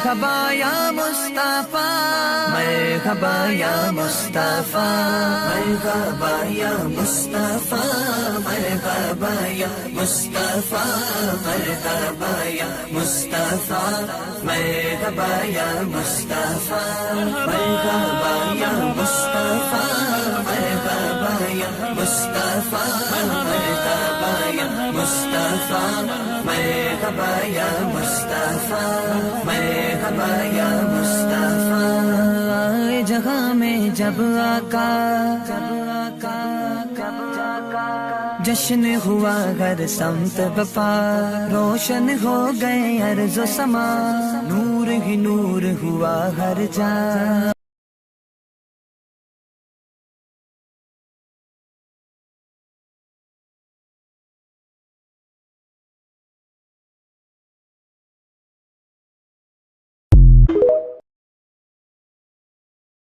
مرحبا یا مصطفیٰ، مرحبا یا مصطفیٰ، مرحبا یا مصطفیٰ، مرحبا یا مصطفیٰ، مرحبا یا مصطفیٰ، مرحبا یا مصطفیٰ، مرحبا یا مصطفیٰ، مرحبا یا مصطفیٰ، مرحبا یا مصطفیٰ، مرحبا یا مصطفیٰ، مرحبا یا مصطفیٰ۔ جگہ میں جب آقا جشن ہوا ہر سمت بپا، روشن ہو گئے ارض و سما، نور ہی نور ہوا ہر جا۔